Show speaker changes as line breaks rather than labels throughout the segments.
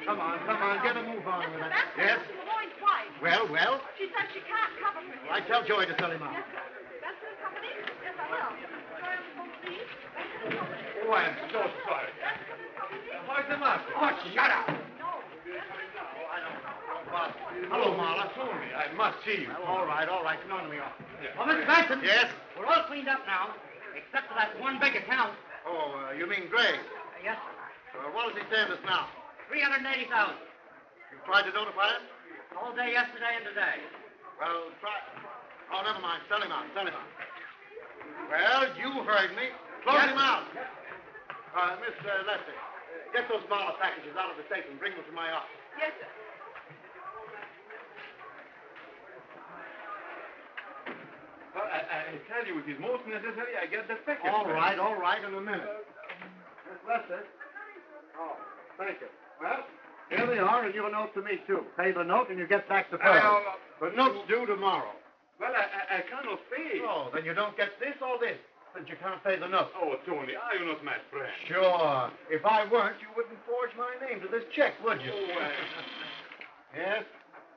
Come on, get a move on with it. Yes?
Lloyd's wife.
Well?
She said she can't cover for you.
I tell Joey to sell him out.
Yes, sir. Benson and Company? Yes, I will. Sorry, I'm supposed to leave. Benson and Company.
Oh, I'm so sorry.
Benson and Company?
What's the matter?
Oh, shut up.
No. Benson and Company.
Hello, Marla.
Tony, I must see you.
Well, all right. Come on to me office.
Well, Mr. Benson.
Yes?
We're all cleaned up now, except for that one big account.
Oh, you mean Gray?
Yes,
What does he say to us now?
$380,000.
You tried to notify him?
All day yesterday and today.
Well, try. Oh, never mind. Sell him out. Well, you heard me. Close him out. Miss Lester, get those Marla packages out of the safe and bring them to my office.
Yes, sir.
Well, I tell you, it is most necessary I get the package.
All right, in a minute. Miss Lester. Oh, thank you. Well, here they are, and your note to me, too. Pay the note, and you get back the pearl. The note's due tomorrow.
Well, I cannot pay.
Oh, then you don't get this or this, since you can't pay the note.
Oh, Tony, are you not my friend?
Sure. If I weren't, you wouldn't forge my name to this check, would you?
Oh,
Yes?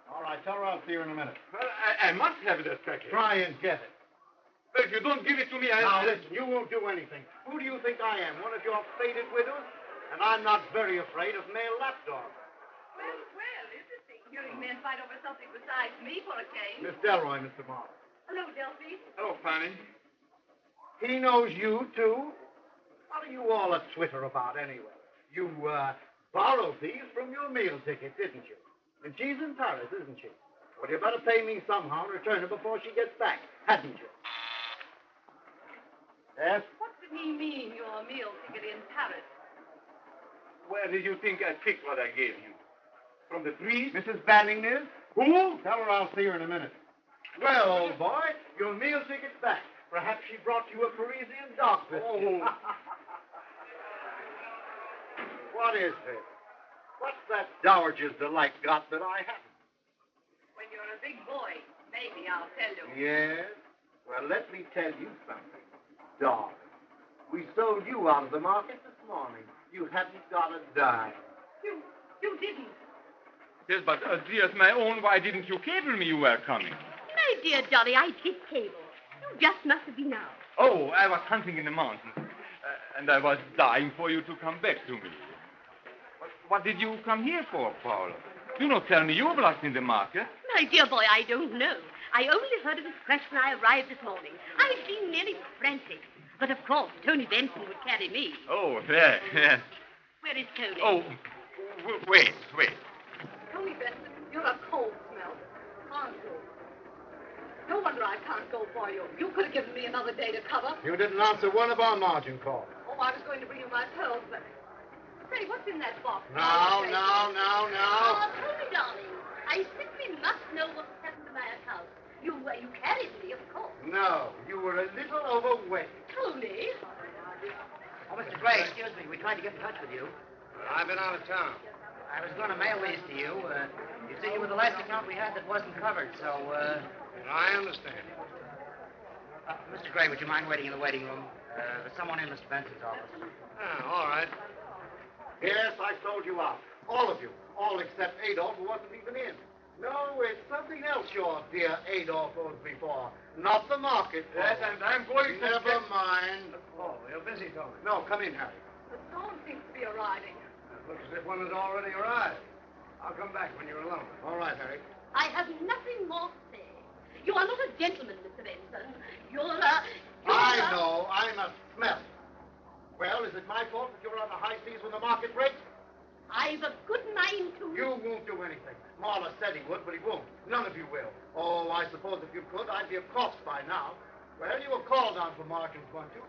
All right, tell her I'll see her in a minute.
Well, I must have that package.
Try and get it.
But if you don't give it to me,
Now, listen, you won't do anything. Who do you think I am, one of your faded widows? And I'm not very afraid of male lapdogs.
Well, interesting. Hearing men fight over something besides me for a change.
Miss Delroy, Mr. Morris.
Hello, Delphi.
Oh, Fanny.
He knows you, too? What are you all a twitter about, anyway? You, borrowed these from your meal ticket, didn't you? And she's in Paris, isn't she? Well, you better pay me somehow and return her before she gets back, hadn't you? Yes?
What did he mean, your meal ticket in Paris?
Where did you think I picked what I gave you? From the trees?
Mrs. Banning is?
Who?
Tell her I'll see her in a minute. Well, old boy, your meal ticket's back. Perhaps she brought you a Parisian dog biscuit.
Oh.
What is this? What's that dowager's delight got that I haven't?
When you're a big boy, maybe I'll tell you.
Yes? Well, let me tell you something. Dog. We sold you out of the market this morning. You haven't got a dime.
You didn't.
Yes, but, dear, my own, why didn't you cable me you were coming?
My dear Dolly, I did cable. You just must have been out.
Oh, I was hunting in the mountains, and I was dying for you to come back to me. What did you come here for, Paul? Do not tell me you were lost in the market.
My dear boy, I don't know. I only heard of his crash when I arrived this morning. I've been nearly frantic. But, of course, Tony Benson would carry me.
Oh, yes.
Where is Tony?
Oh, wait.
Tony Benson, you're a cold smell. Aren't you? No wonder I can't go for you. You could have given me another day to cover.
You didn't answer one of our margin calls.
Oh, I was going to bring you my pearls, but... Say, what's in that box?
Now.
Oh, Tony, darling, I simply must know what's happened to my account. You carried me, of course.
No, you were a little overweight.
Tony?
Oh, Mr. Gray, excuse me. We tried to get in touch with you.
I've been out of town.
I was going to mail these to you. You see, you were the last account we had that wasn't covered, so,
I understand.
Mr. Gray, would you mind waiting in the waiting room? There's someone in Mr. Benson's office.
All right. Yes, I sold you out. All of you. All except Adolf, who wasn't even in. No, it's something else your dear Adolf owes me for. Not the market.
Yes, and I'm going to...
Never mind.
Oh, you're busy, Tony.
No, come in, Harry.
The storm seems to be arriving.
It looks as if one has already arrived. I'll come back when you're alone. All right, Harry.
I have nothing more to say. You are not a gentleman, Mr. Benson. You're a...
I know. I'm a smell. Well, is it my fault that you're on the high seas when the market breaks?
I've a good mind to...
You won't do anything. Marla said he would, but he won't. None of you will. Oh, I suppose if you could, I'd be a corpse by now. Well, you were called on for margins, weren't you?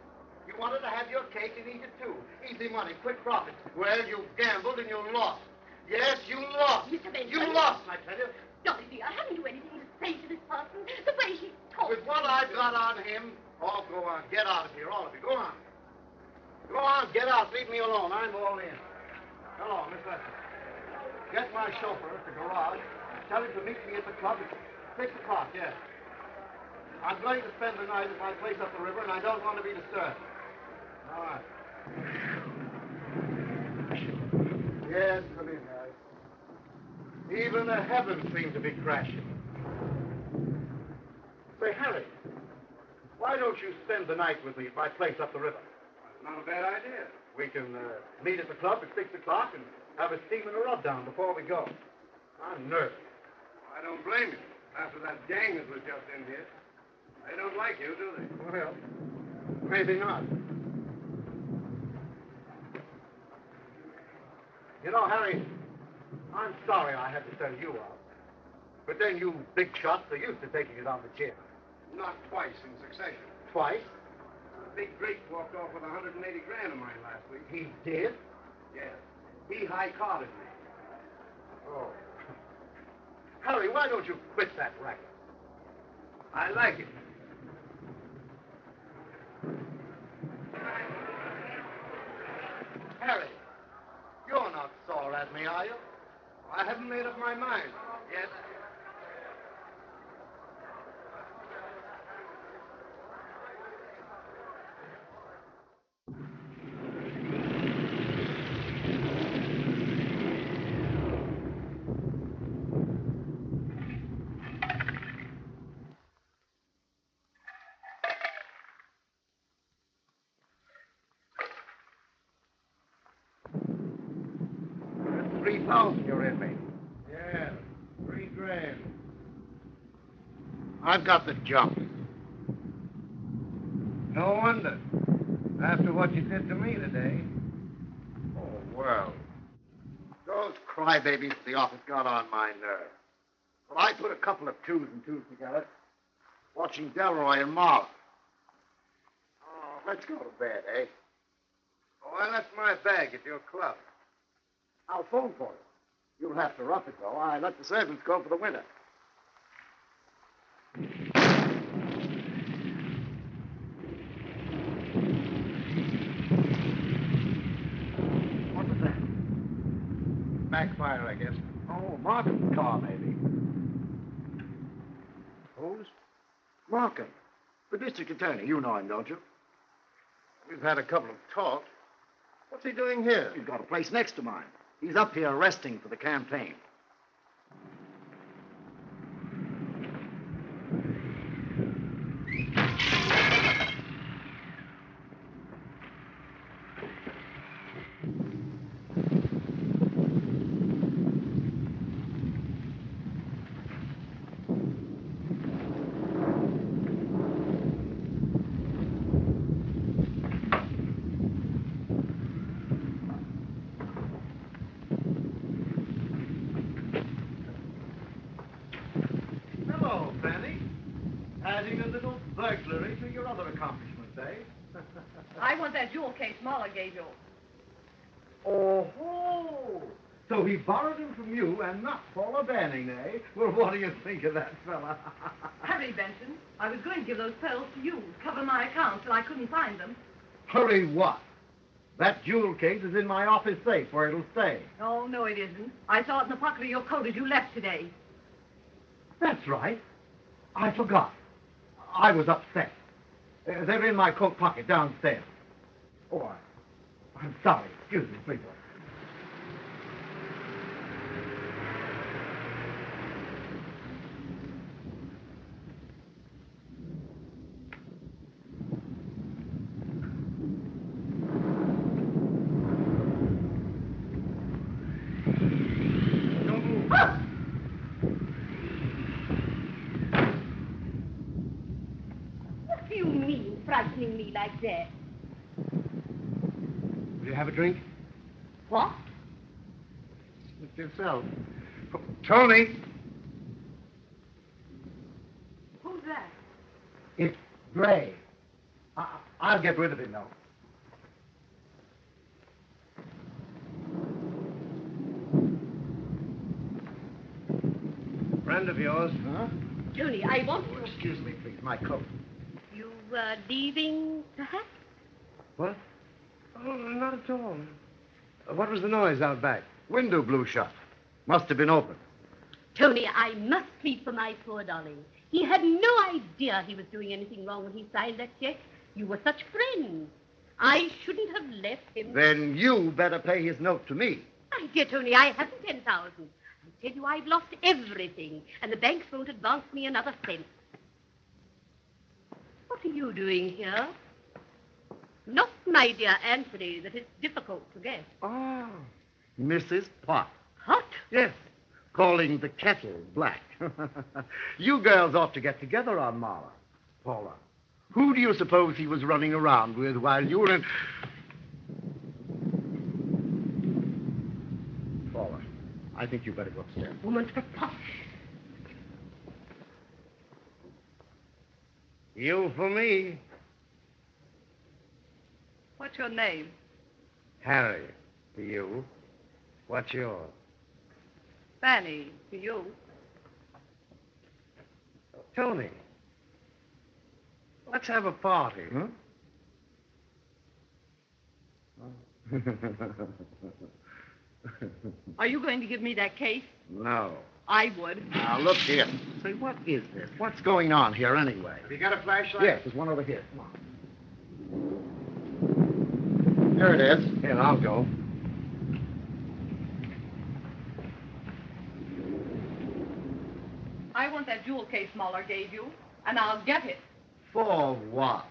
You wanted to have your cake and eat it, too. Easy money, quick profits. Well, you gambled and you lost. Yes, you lost.
Mr. Benson.
You lost, I tell you.
Dolly, dear, haven't you anything to say to this person? The way he talks.
With what I've got on him, oh, go on. Get out of here, all of you. Go on. Go on, get out. Leave me alone. I'm all in. Hello, Miss Lester. Get my chauffeur at the garage. Tell him to meet me at the club at 6 o'clock, yes. I'm going to spend the night at my place up the river, and I don't want to be disturbed. All right. Yes, come in, guys. Even the heavens seem to be crashing. Say, Harry, why don't you spend the night with me at my place up the river?
Not a bad idea.
We can meet at the club at 6 o'clock and have a steam and a rub down before we go. I'm nervous.
I don't blame you. After that gang that was just in here. They don't like you, do they?
Well, maybe not. You know, Harry, I'm sorry I had to send you out. But then you big shots are used to taking it on the chin.
Not twice in succession.
Twice?
Big Greek walked off with 180 grand of mine last week.
He did?
Yes. He high-carded me.
Oh. Harry, why don't you quit that racket?
I like it.
Harry, you're not sore at me, are you?
I haven't made up my mind yet.
$3,000 you're in me.
Yeah, 3 grand.
I've got the jump.
No wonder. After what you did to me today.
Oh, well. Those crybabies at the office got on my nerves. But I put a couple of twos and twos together, watching Delroy and Mark. Oh, let's go to bed, eh?
Oh, I left my bag at your club.
I'll phone for it. You'll have to rough it, though. I let the servants go for the winter. What was that?
Backfire, I guess.
Oh, Markham's car, maybe.
Whose?
Markham, the district attorney. You know him, don't you?
We've had a couple of talks. What's he doing here?
He's got a place next to mine. He's up here resting for the campaign. Hello, Fanny. Adding a little burglary to your other accomplishments, eh?
I want that jewel case Mahler gave you.
Oh, so he borrowed him from you and not Paula Banning, eh? Well, what do you think of that fella?
Hurry, Benson. I was going to give those pearls to you, cover my accounts, and I couldn't find them.
Hurry what? That jewel case is in my office safe where it'll stay.
Oh, no, it isn't. I saw it in the pocket of your coat as you left today.
That's right. I forgot. I was upset. They're in my coat pocket downstairs. Oh, I'm sorry. Excuse me, please.
Don't move.
What do you mean, frightening me like that?
Will you have a drink?
What?
With yourself. Tony!
Who's that?
It's Gray. I'll get rid of him now.
Friend of yours.
Huh?
Tony, I want
Oh,
to...
excuse me, please. My coat.
You were leaving, perhaps?
What? Oh, not at all. What was the noise out back?
Window blew shut. Must have been open.
Tony, I must plead for my poor darling. He had no idea he was doing anything wrong when he signed that check. You were such friends. I shouldn't have left him.
Then you better pay his note to me.
My dear Tony, I haven't 10,000. I'm tell you I've lost everything, and the banks won't advance me another cent. What are you doing here? Not, my dear Anthony, that it's difficult to guess.
Oh, Mrs. Pot.
What?
Yes, calling the kettle black. You girls ought to get together on Marla. Paula, who do you suppose he was running around with while you were in... Paula, I think you better go upstairs.
Woman preposterous.
You for me.
What's your name?
Harry, for you. What's yours?
Fanny, to you.
Tony. Let's have a party, huh?
Are you going to give me that case?
No.
I would.
Now, look here. Say, what is this? What's going on here, anyway?
Have you got a flashlight?
Yes, there's one over here. Come on. Here it is. Here, I'll go.
I want that jewel case Muller gave you, and I'll get it.
For what?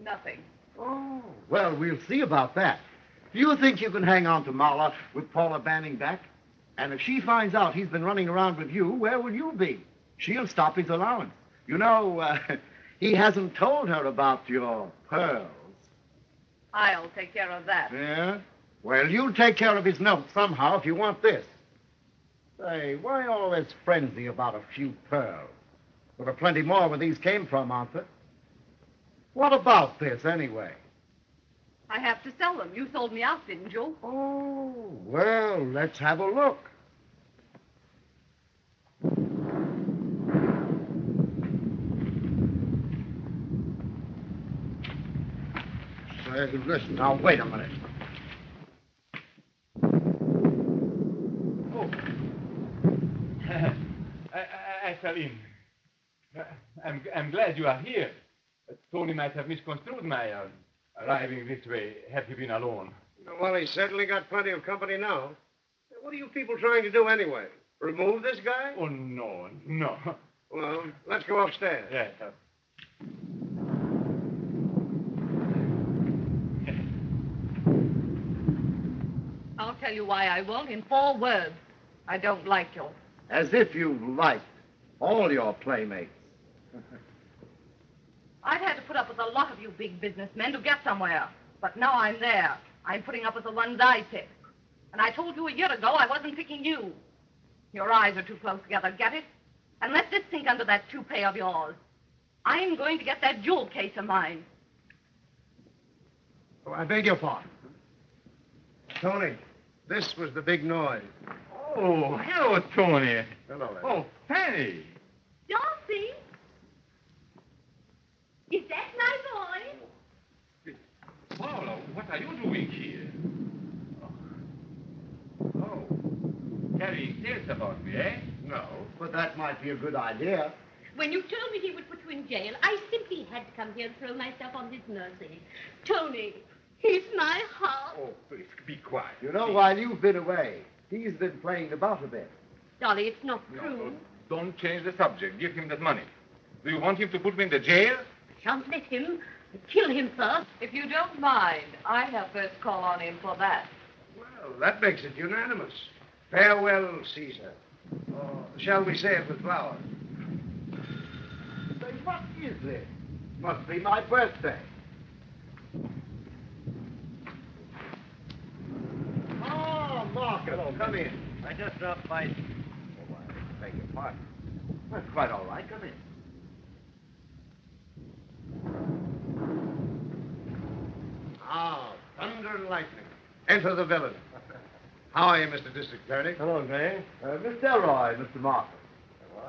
Nothing.
Oh, well, we'll see about that. Do you think you can hang on to Marla with Paula Banning back? And if she finds out he's been running around with you, where will you be? She'll stop his allowance. You know, he hasn't told her about your pearls.
I'll take care of that.
Yeah? Well, you'll take care of his note somehow if you want this. Say, why all this frenzy about a few pearls? There are plenty more where these came from, aren't there? What about this, anyway?
I have to sell them. You sold me out, didn't you?
Oh, well, let's have a look. Say, listen, now, wait a minute.
Oh. I fell in. I'm glad you are here. Tony might have misconstrued my arriving this way had he been alone.
Well, he's certainly got plenty of company now. What are you people trying to do anyway? Remove this guy?
Oh, no.
Well, let's go upstairs.
Yes.
I'll tell you why I won't in 4 words. I don't like you.
As if you liked all your playmates.
I've had to put up with a lot of you big businessmen to get somewhere. But now I'm there. I'm putting up with the ones I pick. And I told you a year ago I wasn't picking you. Your eyes are too close together, get it? And let this sink under that toupee of yours. I'm going to get that jewel case of mine.
Oh, I beg your pardon. Tony, this was the big noise.
Oh, hello, Tony.
Hello there.
Oh, Fanny.
Dorothy? Is that my boy?
Paula, what are you doing here? Oh, carrying tales about me, eh?
No, but that might be a good idea.
When you told me he would put you in jail, I simply had to come here and throw myself on his mercy. Tony, he's my heart.
Oh, please, be quiet.
You know, while you've been away, he's been playing about a bit.
Dolly, it's not
No,
true.
don't change the subject. Give him that money. Do you want him to put me in the jail?
I shan't let him. Kill him first.
If you don't mind, I have first call on him for that.
Well, that makes it unanimous. Farewell, Caesar. Or shall we say it with flowers?
Say, what is this? Must be my birthday. Oh, Marcus, come in.
I just dropped by.
Oh, I beg your pardon. That's quite all right. Come in.
Ah, thunder and lightning. Enter the villain. How are you, Mr. District Attorney?
Hello, Gray. Miss Delroy, Mr. Marcus.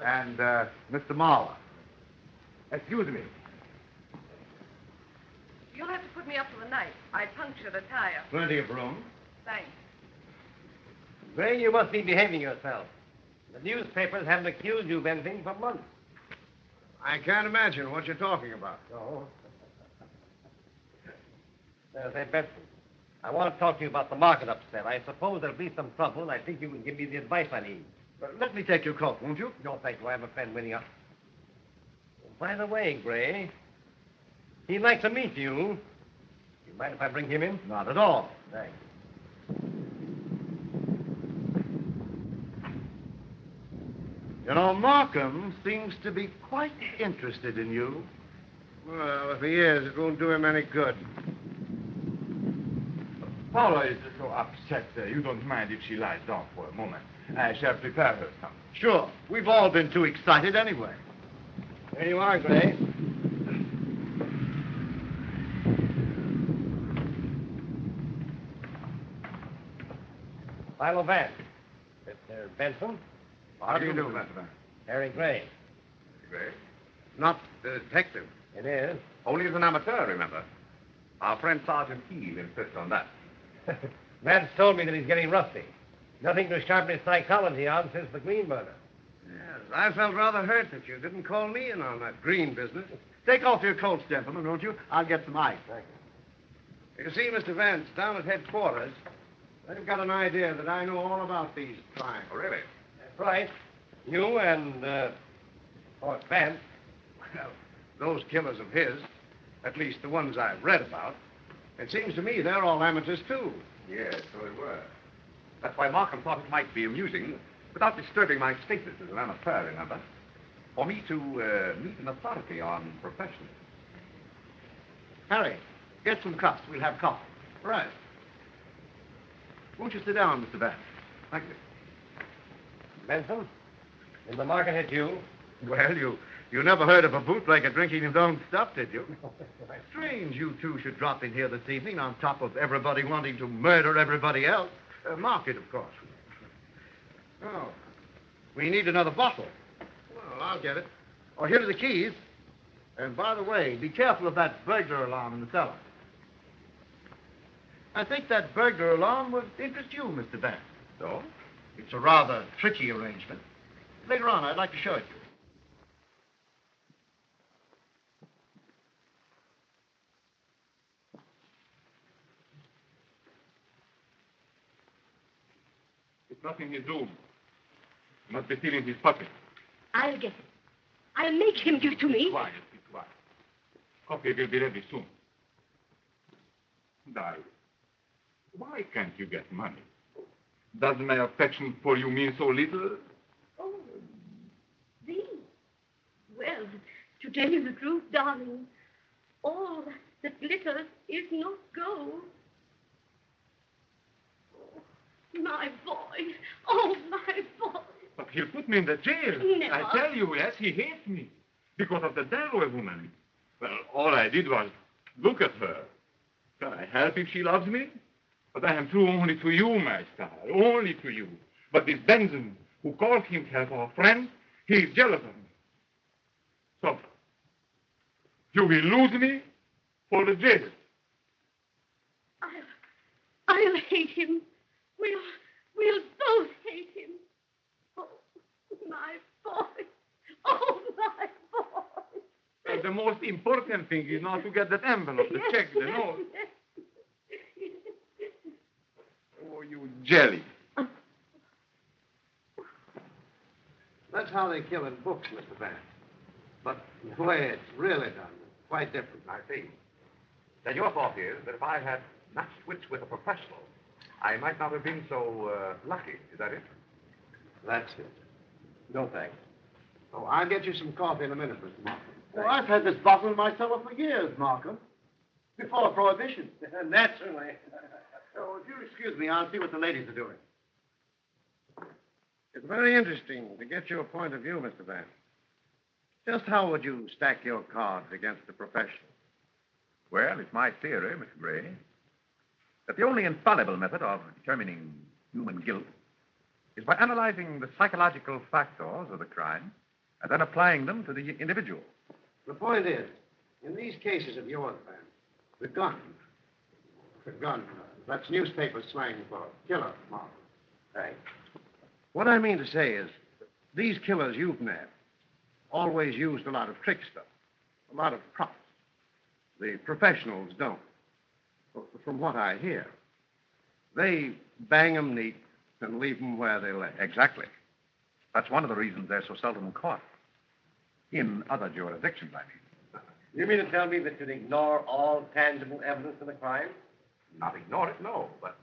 And Mr. Marla. Excuse me.
You'll have to put me up for the night. I punctured a tire.
Plenty of room.
Thanks.
Gray, you must be behaving yourself. The newspapers haven't accused you of anything for months.
I can't imagine what you're talking about.
No. Say, Benson, I want to talk to you about the market upset. I suppose there'll be some trouble, and I think you can give me the advice I need.
Let me take your coat, won't you?
No, thank you. I have a friend waiting up. By the way, Gray, he'd like to meet you. You mind if I bring him in?
Not at all.
Thanks.
You know, Markham seems to be quite interested in you. Well, if he is, it won't do him any good.
Paula is so upset. You don't mind if she lies down for a moment. I shall prepare her something.
Sure. We've all been too excited anyway.
There you are, Gray. Philo Vance. Mr. Benson.
How do you do, Mr. Van?
Harry Gray.
Gray? Not the detective.
It is.
Only as an amateur, remember. Our friend Sergeant Keel insists on that.
Vance told me that he's getting rusty. Nothing to sharpen his psychology on since the Green murder.
Yes, I felt rather hurt that you didn't call me in on that Green business. Take off your coats, gentlemen, won't you? I'll get some ice.
Thank you.
You see, Mr. Vance, down at headquarters, they've got an idea that I know all about these crimes.
Oh, really?
That's right. You and, Vance.
Well, those killers of his, at least the ones I've read about, it seems to me they're all amateurs, too.
Yes, so they were. That's why Markham thought it might be amusing, without disturbing my status as an amateur, remember, for me to meet an authority on professions.
Harry, get some cups. We'll have coffee. Right. Won't you sit down, Mr. Vance?
Thank you.
Benson, did the market hit you?
Well, you never heard of a bootlegger drinking his own stuff, did you? Strange you two should drop in here this evening on top of everybody wanting to murder everybody else. Market, of course. Oh, we need another bottle. Well, I'll get it. Oh, here are the keys. And by the way, be careful of that burglar alarm in the cellar. I think that burglar alarm would interest you, Mr. Vance.
So?
It's a rather tricky arrangement. Later on, I'd like to show it to you.
It's not in his room. It must be still in his pocket.
I'll get it. I'll make him give it to me.
Be quiet. Coffee will be ready soon. Darling, why can't you get money? Does my affection for you mean so little?
Oh, thee. Well, to tell you the truth, darling, all that glitters is not gold. My boy. Oh, my boy.
But he'll put me in the jail.
Never.
I tell you, yes, he hates me. Because of the Delaware woman. Well, all I did was look at her. Can I help if she loves me? But I am true only to you, my star. Only to you. But this Benson, who calls himself our friend, he's jealous of me. So, you will lose me for the jail.
I'll hate him. We'll both hate him. Oh, my boy. Oh, my boy.
Well, the most important thing is not to get that envelope, the check, the note. Oh, you jelly.
That's how they kill in books, Mr. Vance. But the way it's really done is quite different.
I see. Then your thought is that if I had matched wits with a professional, I might not have been so lucky. Is that it?
That's it.
No, thanks.
Oh, I'll get you some coffee in a minute, Mr. Markham. Oh, I've had this bottle in my cellar for years, Markham. Before Prohibition.
Naturally.
Oh, if you'll excuse me, I'll see what the ladies are doing. It's very interesting to get your point of view, Mr. Vance. Just how would you stack your cards against the profession?
Well, it's my theory, Mr. Gray, that the only infallible method of determining human guilt is by analyzing the psychological factors of the crime and then applying them to the individual.
The point is, in these cases of yours, Vance, the gun, that's newspaper slang for killer, Markham.
Right.
What I mean to say is, these killers you've nabbed always used a lot of trick stuff, a lot of props. The professionals don't. From what I hear. They bang 'em neat and leave 'em where they lay.
Exactly. That's one of the reasons they're so seldom caught. In other jurisdictions, I mean.
You mean to tell me that you'd ignore all tangible evidence of the crime?
Not ignore it, no, but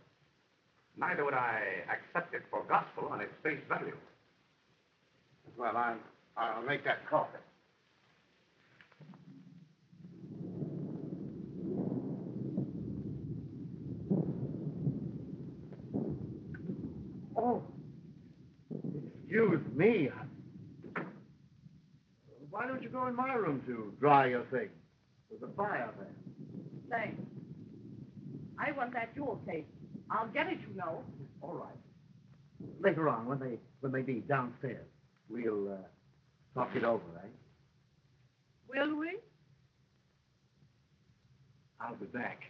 neither would I accept it for gospel on its face value.
Well, I'll make that coffee. Oh, excuse me. Why don't you go in my room to dry your things? There's a fire there.
Thanks. I want that jewel case. I'll get it, you know.
All right. Later on, when they be downstairs, we'll talk it over, eh?
Will we?
I'll be back.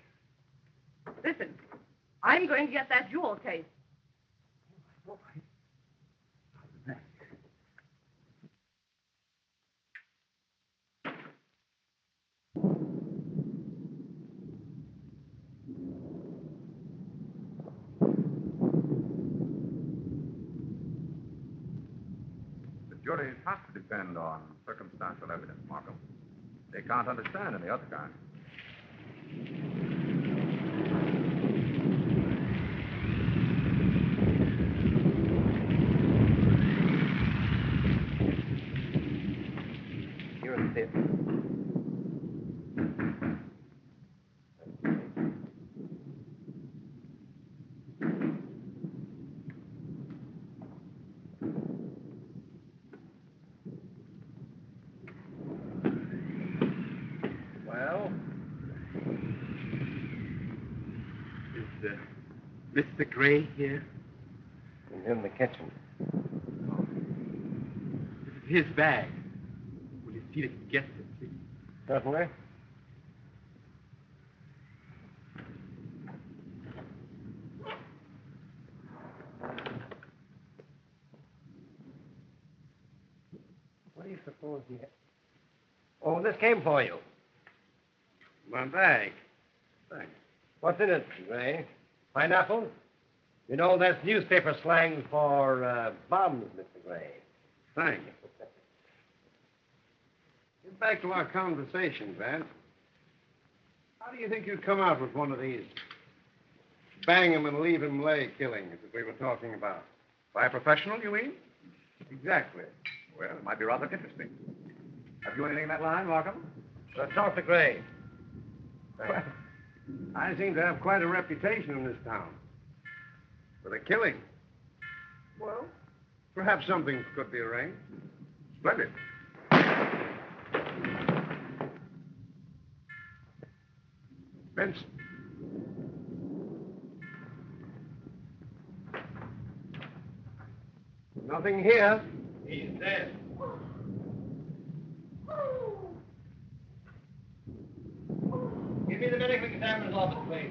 Listen, I'm going to get that jewel case.
All right. I'll be back.
The juries have to depend on circumstantial evidence, Markham. They can't understand any other kind.
You're a tip. Well,
Is Mr. Gray here?
he's in the kitchen.
This is his bag. Will you see that he gets it, please?
Certainly. What do you suppose he had? Oh, this came for you.
My bag. Thanks.
What's in it, Gray? Pineapple? You know, that's newspaper slang for bombs, Mr. Gray.
Thanks. Get back to our conversation, Vance. How do you think you'd come out with one of these bang 'em and leave 'em lay killings that we were talking about?
By a professional, you mean?
Exactly.
Well, it might be rather interesting. Have you anything in that line, Markham?
Talk to Gray.
Well, I seem to have quite a reputation in this town. For the killing. Well, perhaps something could be arranged.
Splendid.
Benson. Nothing here.
He's dead. Give me the medical examiner's office, please.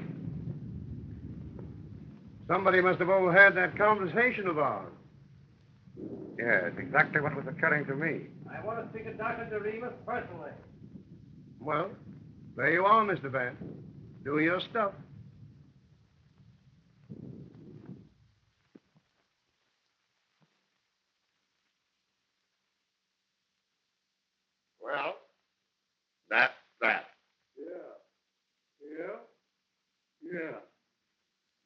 Somebody must have overheard that conversation of ours.
Yes, exactly what was occurring to me.
I want to speak to Dr. DeRemus personally.
Well, there you are, Mr. Vance. Do your stuff.
Well, that's that.
Yeah.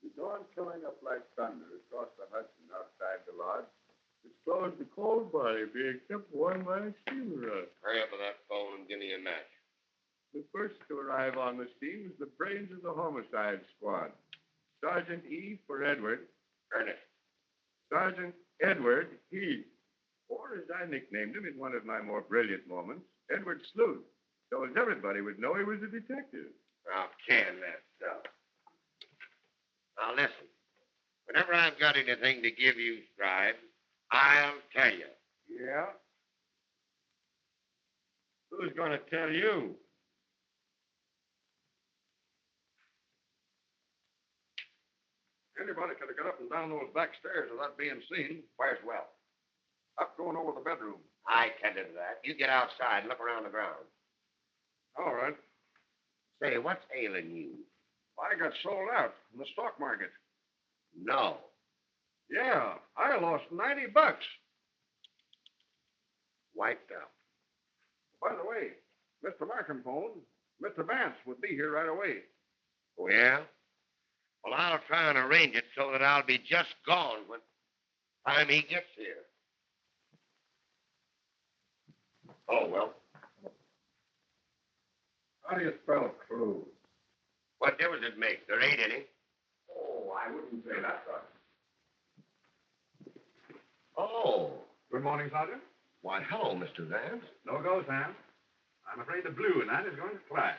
The dawn coming up like thunder across the Hudson outside the lodge. Disclosed the cold body being kept warm by a steamer rod.
Hurry up with that phone and give me a match.
The first to arrive on the scene was the brains of the homicide squad. Sergeant E. for Edward.
Ernest.
Sergeant Edward Heath. Or, as I nicknamed him in one of my more brilliant moments, Edward Sleuth. So as everybody would know he was a detective.
I'll can that stuff. Now, listen. Whenever I've got anything to give you, Scribe, I'll tell you.
Yeah? Who's going to tell you?
Anybody could have got up and down those back stairs without being seen. Fires well. Up going over the bedroom.
I tended to that. You get outside and look around the grounds.
All right.
Say, what's ailing you?
I got sold out in the stock market.
No.
Yeah, I lost $90.
Wiped out.
By the way, Mr. Markham phoned. Mr. Vance would be here right away.
Oh, yeah? Well, I'll try and arrange it so that I'll be just gone when time he gets here. Oh, well.
How do you spell clue?
What difference it make? There ain't any.
Oh, I wouldn't say that, sir.
Oh.
Good morning, Sergeant.
Why, hello, Mr. Vance.
No go, Sam. I'm afraid the blue in that is going to clash.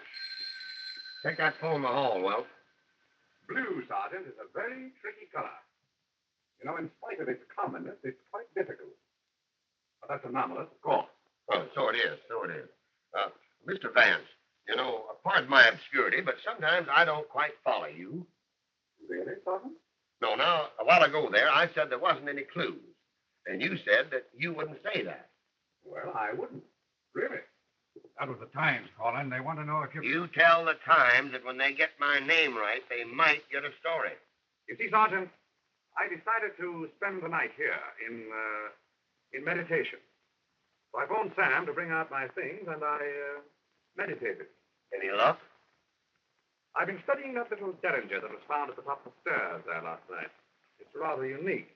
Take that phone in the hall, Wells.
Blue, Sergeant, is a very tricky color. You know, in spite of its commonness, it's quite difficult. But that's anomalous, of course.
Oh, so it is. Mr. Vance, you know, pardon my obscurity, but sometimes I don't quite follow you.
Really, Sergeant?
No, now, a while ago there, I said there wasn't any clues. And you said that you wouldn't say that.
Well, I wouldn't. Really. That was the Times, Colin. They want to know if you...
You tell the Times that when they get my name right, they might get a story.
You see, Sergeant, I decided to spend the night here in meditation. So I phoned Sam to bring out my things, and I meditated.
Any luck?
I've been studying that little derringer that was found at the top of the stairs there last night. It's rather unique.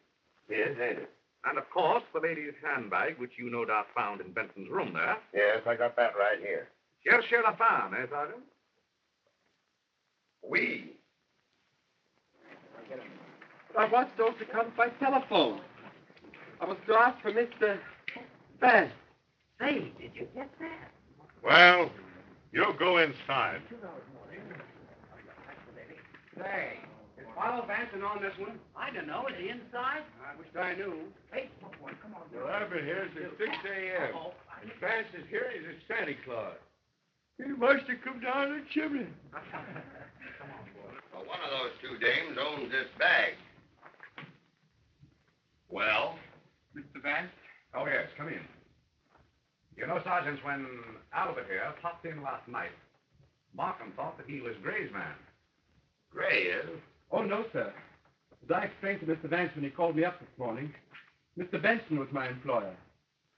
Yes, ain't it?
And, of course, the lady's handbag, which you no doubt found in Benson's room there.
Yes, I got that right here.
Cherchez la femme, eh, Sergeant?
We.
I was told to come by telephone. I was to ask for Mr. Vance.
Say, did you get that?
Well, you go inside.
Say, is Philo Vance on this one? I don't know. Is he inside? I wish I knew. Hey, come on.
Well, I've been here since 6 a.m. If Vance is here, he's a Santa Claus. He must have come down the chimney.
Well, one of those two dames owns this bag. Well?
Mr. Vance? Oh, yes, come in. You know, Sergeant, when Albert here popped in last night, Markham thought that he was Gray's man.
Gray is?
Oh, no, sir. As I explained to Mr. Vance when he called me up this morning, Mr. Benson was my employer.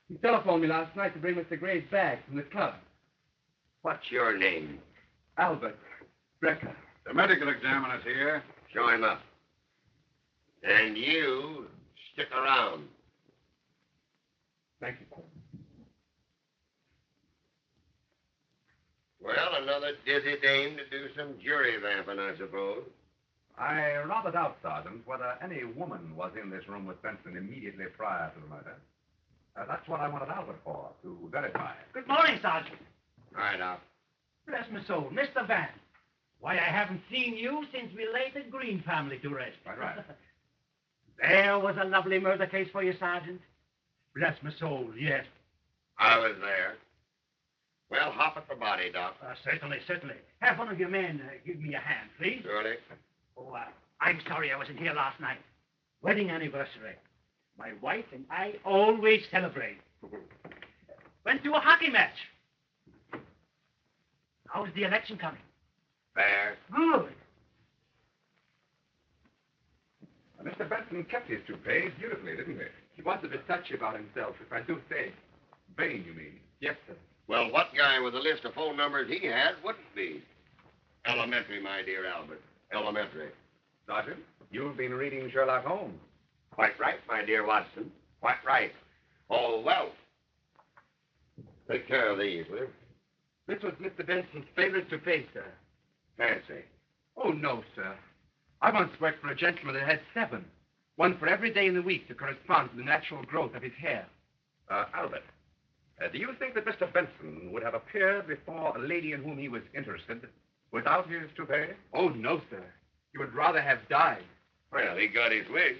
He telephoned me last night to bring Mr. Gray's bag from the club.
What's your name?
Albert Brecker.
The medical examiner's here.
Show him up. And you stick around.
Thank you, sir.
Well, another dizzy dame to do some jury vamping, I suppose.
I rather doubt, Sergeant, whether any woman was in this room with Benson immediately prior to the murder. That's what I wanted Albert for, to verify.
Good morning, Sergeant.
Right out.
Bless my soul, Mr. Vance. Why, I haven't seen you since we laid the Green family to rest.
Right.
There was a lovely murder case for you, Sergeant. Bless my soul, yes.
I was there. Well, hop at the body, Doc.
Certainly. Have one of your men give me a hand, please.
Surely.
Oh, I'm sorry I wasn't here last night. Wedding anniversary. My wife and I always celebrate. Went to a hockey match. How's the election coming?
Fair.
Good.
Mr. Benson kept his toupees beautifully, didn't he?
He was a bit touchy about himself, if I do say.
Vain, you mean?
Yes, sir.
Well, what guy with a list of phone numbers he had wouldn't be? Elementary, my dear Albert. Elementary.
Sergeant, you've been reading Sherlock Holmes.
Quite right, my dear Watson. Quite right. Oh, well. Take care of these, will you?
This was Mr. Benson's favorite toupee, sir.
Fancy.
Oh, no, sir. I once worked for a gentleman that had 7. One for every day in the week to correspond to the natural growth of his hair.
Albert, do you think that Mr. Benson would have appeared before a lady in whom he was interested without his toupee?
Oh, no, sir. He would rather have died.
Well, he got his wish.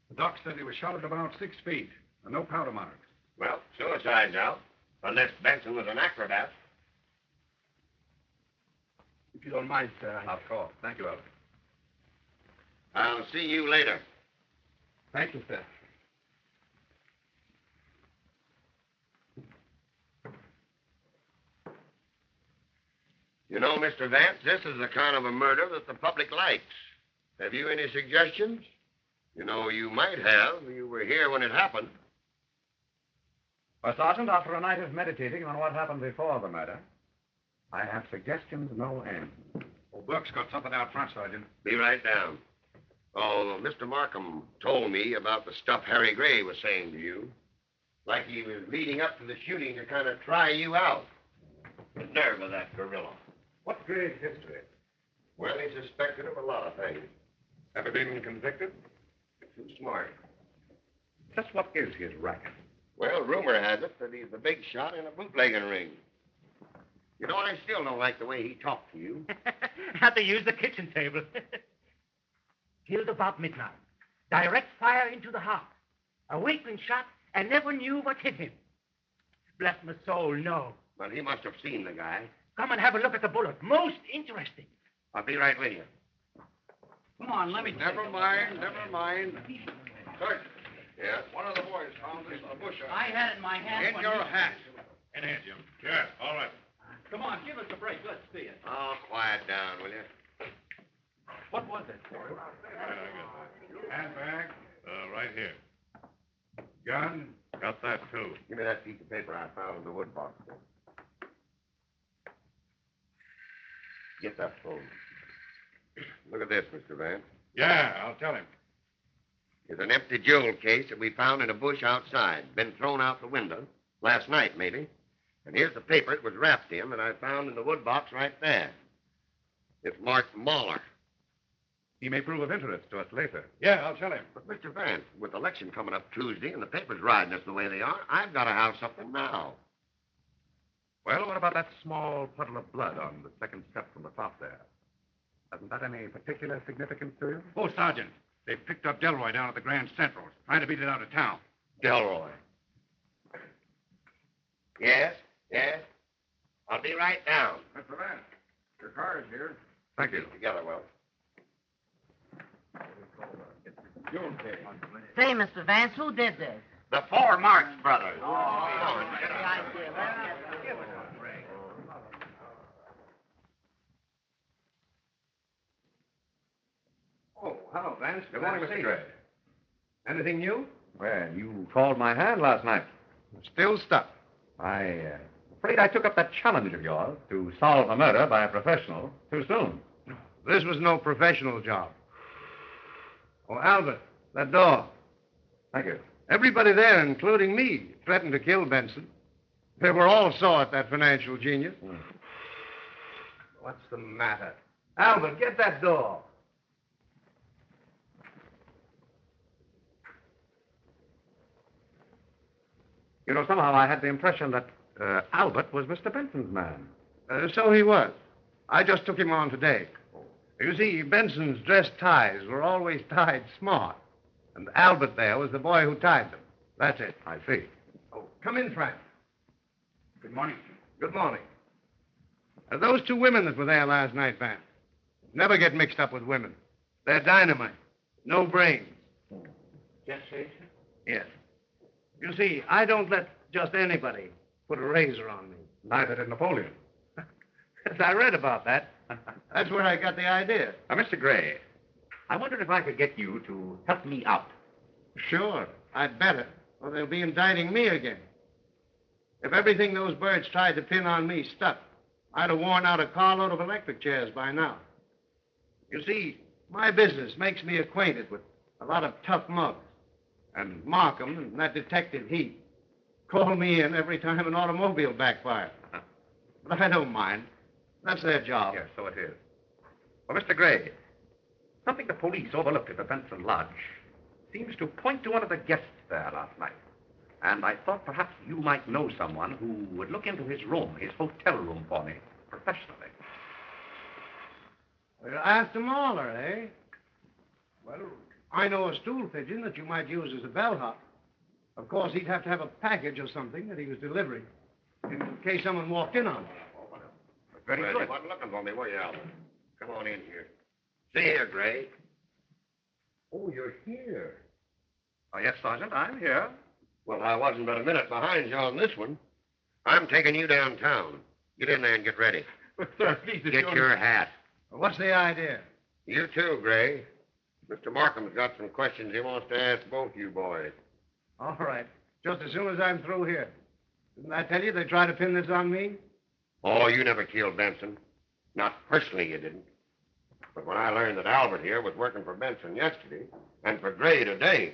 The doc said he was shot at about 6 feet, and no powder marks.
Well, suicide now. Unless Benson was an acrobat.
If you don't mind, sir.
Of course. Thank you, Albert.
I'll see you later.
Thank you, sir.
You know, Mr. Vance, this is the kind of a murder that the public likes. Have you any suggestions? You know, you might have. You were here when it happened.
Well, Sergeant, after a night of meditating on what happened before the murder, I have suggestions no end.
Oh, Buck's got something out front, Sergeant.
Be right down. Oh, Mr. Markham told me about the stuff Harry Gray was saying to you. Like he was leading up to the shooting to kind of try you out. The nerve of that gorilla.
What's Gray's history?
Well, he's suspected of a lot of things.
Ever been convicted?
Too smart.
Just what is his racket?
Well, rumor has it that he's the big shot in a bootlegging ring. You know, I still don't like the way he talked to you.
Had to use the kitchen table. Killed about midnight. Direct fire into the heart. A weakling shot and never knew what hit him. Bless my soul, no.
Well, he must have seen the guy.
Come and have a look at the bullet. Most interesting.
I'll be right with you.
Come on, let me.
Never mind. Sergeant,
Yeah?
one of the boys found this in the bush.
I had it in my hand.
In your hat.
In here, Jim. Yeah, all right.
Come on, give us a break. Let's see it.
Oh, quiet down, will you?
What was it?
Handbag? Right here. Gun? Got that, too.
Give me that piece of paper I found in the wood box. Get that phone. Look at this, Mr. Vance.
Yeah, I'll tell him.
It's an empty jewel case that we found in a bush outside. Been thrown out the window. Last night, maybe. And here's the paper it was wrapped in that I found in the wood box right there. It's marked Mahler.
He may prove of interest to us later.
Yeah, I'll tell him.
But, Mr. Vance, with the election coming up Tuesday and the papers riding us the way they are, I've got to have something now.
Well, what about that small puddle of blood on the second step from the top there? Hasn't that any particular significance to you?
Oh, Sergeant, they picked up Delroy down at the Grand Central, trying to beat it out of town.
Delroy. Yes? I'll be right down.
Mr. Vance, your car is here.
Thank you.
Together, Will.
Say, Mr. Vance, who did this?
The four Marx brothers.
Oh, hello, Vance.
Good morning, Mr. Gray.
Anything new?
Well, you called my hand last night.
Still stuck.
Afraid I took up that challenge of yours to solve a murder by a professional too soon.
This was no professional job. Oh, Albert, that door.
Thank you.
Everybody there, including me, threatened to kill Benson. They were all sore at that financial genius. What's the matter? Albert, get that door.
You know, somehow I had the impression that Albert was Mr. Benson's man.
So he was. I just took him on today. You see, Benson's dress ties were always tied smart. And Albert there was the boy who tied them. That's it.
I see.
Oh, come in, Frank.
Good morning.
Good morning. Those two women that were there last night, Vance. Never get mixed up with women. They're dynamite. No brains.
Just say so.
Yes. You see, I don't let just anybody put a razor on me.
Neither did Napoleon.
I read about that. That's where I got the idea.
Now, Mr. Gray, I wondered if I could get you to help me out.
Sure. I'd better, or they'll be indicting me again. If everything those birds tried to pin on me stuck, I'd have worn out a carload of electric chairs by now. You see, my business makes me acquainted with a lot of tough mugs. And Markham and that detective Heath call me in every time an automobile backfires. But I don't mind. That's their job.
Yes, so it is. Well, Mr. Gray, something the police overlooked at the Benson Lodge seems to point to one of the guests there last night. And I thought perhaps you might know someone who would look into his room, his hotel room for me, professionally.
Well, after Mahler, eh? Well, I know a stool pigeon that you might use as a bellhop. Of course, he'd have to have a package or something that he was delivering in case someone walked in on him.
Very good. You wasn't looking for me, were you, Albert? Come on in here. See here, Gray. Oh, you're here.
Oh, yes, Sergeant, I'm here.
Well, I wasn't but a minute behind you on this one. I'm taking you downtown. Get in there and get ready.
Sir, please,
Get your hat.
What's the idea?
You too, Gray. Mr. Markham's got some questions he wants to ask both you boys.
All right. Just as soon as I'm through here. Didn't I tell you they tried to pin this on me?
Oh, you never killed Benson. Not personally, you didn't. But when I learned that Albert here was working for Benson yesterday and for Gray today,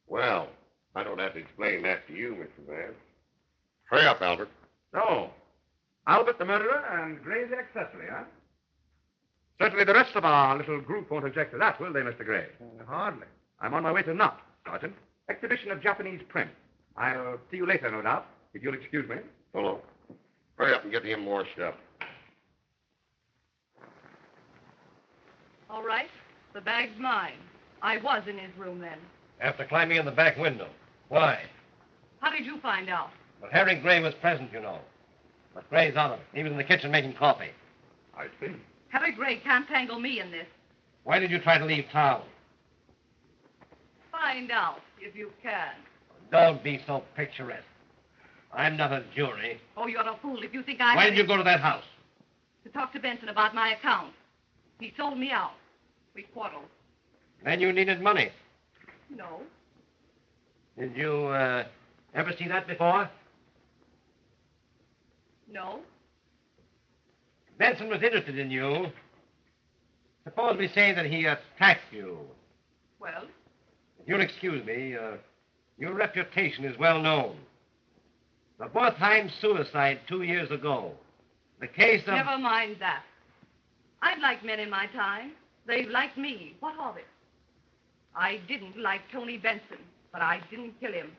well, I don't have to explain that to you, Mr. Vance. Hurry up, Albert.
So, Albert the murderer and Gray the accessory, huh? Certainly the rest of our little group won't object to that, will they, Mr. Gray?
Hardly.
I'm on my way to Knott, Sergeant. Exhibition of Japanese print. I'll see you later, no doubt, if you'll excuse me.
Hello. Hurry up and get him more stuff.
All right. The bag's mine. I was in his room then.
After climbing in the back window. Why?
How did you find out?
Well, Harry Gray was present, you know. But Gray's out of it. He was in the kitchen making coffee.
I see.
Harry Gray can't tangle me in this.
Why did you try to leave town?
Find out if you can.
Don't be so picturesque. I'm not a jury.
Oh, you're a fool if you think I...
Why did you go to that house?
To talk to Benson about my account. He sold me out. We quarreled.
Then you needed money.
No.
Did you, ever see that before?
No.
Benson was interested in you. Suppose we say that he attacked you.
Well?
If you'll excuse me, your reputation is well known. The Bortheim suicide 2 years ago. The case of...
Never mind that. I've liked men in my time. They've liked me. What of it? I didn't like Tony Benson, but I didn't kill him.